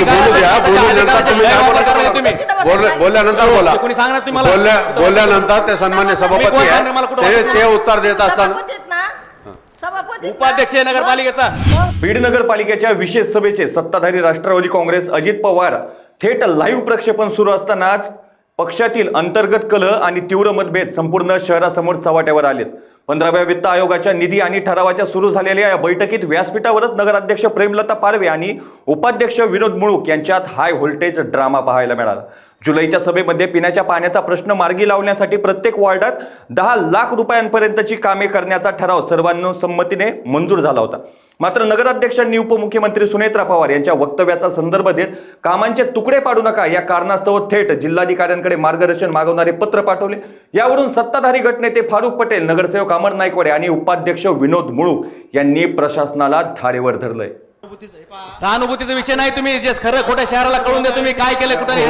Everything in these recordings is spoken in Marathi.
बोलू द्या. बोलल्यानंतर तुम्ही काय बोला, बोलल्यानंतर बोला. बोलल्यानंतर ते सन्मान्य सभापती आहे ते उत्तर देत असताना उपाध्यक्ष नगरपालिकेचा बीड नगरपालिकेच्या विशेष सभेचे सत्ताधारी राष्ट्रवादी काँग्रेस अजित पवार थेट लाईव्ह प्रक्षेपण सुरू असतानाच पक्षातील अंतर्गत कलह आणि तीव्र मतभेद संपूर्ण शहरासमोर चव्हाट्यावर आलेत. 15व्या वित्त आयोगाच्या निधी आणि ठरावाच्या सुरू झालेल्या या बैठकीत व्यासपीठावरच नगराध्यक्ष प्रेमलता पारवे आणि उपाध्यक्ष विनोद मुळूक यांच्यात हाय व्होल्टेज ड्रामा पाहायला मिळाला. जुलैच्या सभेमध्ये पिण्याच्या पाण्याचा प्रश्न मार्गी लावण्यासाठी प्रत्येक वॉर्डात 10 लाख रुपयांपर्यंतची कामे करण्याचा ठराव सर्वानुसंमतीने मंजूर झाला होता. मात्र नगराध्यक्षांनी उपमुख्यमंत्री सुनेत्रा पवार यांच्या वक्तव्याचा संदर्भ देत कामांचे तुकडे पाडू नका या कारणास्तव थेट जिल्हाधिकाऱ्यांकडे मार्गदर्शन मागवणारे पत्र पाठवले. यावरून सत्ताधारी गटनेते फारुख पटेल, नगरसेवक अमर नाईकवाडे आणि उपाध्यक्ष विनोद मुळूक यांनी प्रशासनाला धारेवर धरलंय. सहानुभूतीचा विषय नाही. तुम्ही जे खरं खोटं शहराला कळून द्या. तुम्ही काय केलं कुठे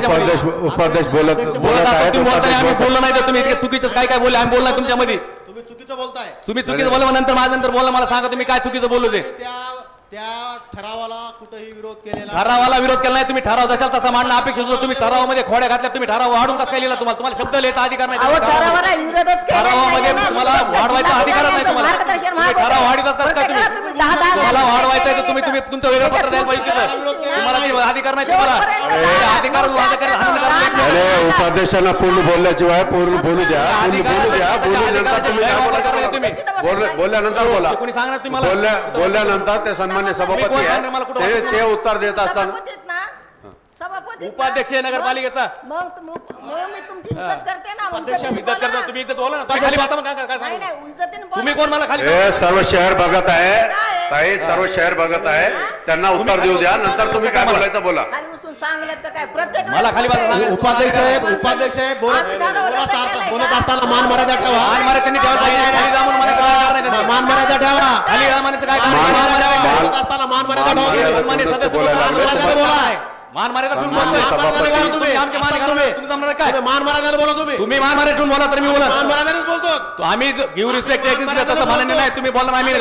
उपाध्यक्ष बोलत आहेत. आम्ही बोललो नाही तर तुम्ही इतके चुकीचं काय काय बोलले आम्ही बोलला तुमच्यामध्ये. तुम्ही चुकीचं बोलताय. तुम्ही चुकीचं बोला नंतर माझ्या नंतर बोला. मला सांगा तुम्ही काय चुकीचं बोललो ते. त्या ठरावाला कुठेही विरोध केलेला ठरावाला विरोध केला नाही. तुम्ही ठराव जशाल तसा मांडणं अपेक्षित होतं. तुम्ही ठरावामध्ये खोड्या घातल्या. तुम्ही ठराव वाढून कसं काय लिहिला. तुम्हाला शब्द लिहायचा अधिकार नाही. ठरावामध्ये तुम्हाला वाढवायचा अधिकार नाही. तुम्हाला ठराव वाढीत असतात का तुम्ही. तुम्हाला वाढवायचा तर तुम्ही तुमचं वेगळं पत्र द्यायला पाहिजे. तुम्हाला अधिकार नाही. तुम्हाला अधिकार उपाध्यक्षांना पूर्ण बोलल्याशिवाय पूर्ण बोलू द्या. बोलल्यानंतर बोला. कोणी सांगणार तुम्हाला. बोलल्यानंतर ते सन्मान्य सभापती आहे ते उत्तर देत असताना उपाध्यक्ष नगरपालिकेचा इज्जत करता. तुम्ही इज्जत बोला ना. खाली बसा. मग काय सांगू तुम्ही कोण मला खाली. हे सर्व शहर बघत आहे. ताई सर्व शहर बघत आहे. त्यांना उत्तर देऊ द्या. नंतर तुम्ही काय बोलायचं बोला. मला खाली बसा. उपाध्यक्ष साहेब बोलत असताना मान मर्यादा ठेवा. मान मारे त्यांनी ठेवा. खाली जाऊन मला मान मर्यादा ठेवा. खाली जामानाचं काय बोलत असताना मान मर्यादा ठेवा. सन्मान्य सदस्य बोला. मान मारे तुम्ही काय मान मर्यादा बोला. तुम्ही मान मारे ठेवून बोला तर मी बोला. मान मर्यादाच बोलतो. आम्ही गिव्ह रिस्पेक्ट तसं मान्य नाही. तुम्ही बोलणार आम्ही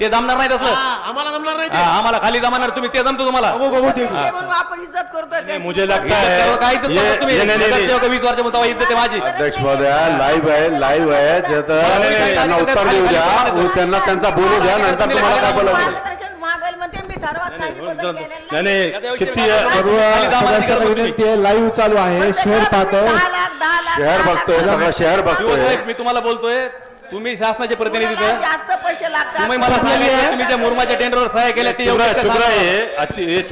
ते जमणार नाही तसं. आम्हाला जमणार नाही. आम्हाला खाली जमणार. तुम्ही ते जमतो तुम्हाला. आपण इज्जत करतोय. मुझे लगता है काय इज्जत करता तुम्ही. 20 वर्ष तेव्हा इज्जत आहे माझी. अध्यक्ष महोदया लाईव्ह आहे त्यांना उत्तर देऊ द्या. त्यांना त्यांचा बोलू द्या. नंतर तुम्हाला काय बोलायचं. किती सर्व विनंती आहे. लाईव्ह चालू आहे. शहर पाहतोय. शहर बघतोय. सगळं शहर बघतोय. मी तुम्हाला बोलतोय. तुम्ही शासनाचे प्रतिनिधी जास्त पैसे लागतात. तुम्ही मला तुम्ही ज्या मुरमाच्या टेंडरवर सह्या केल्या ते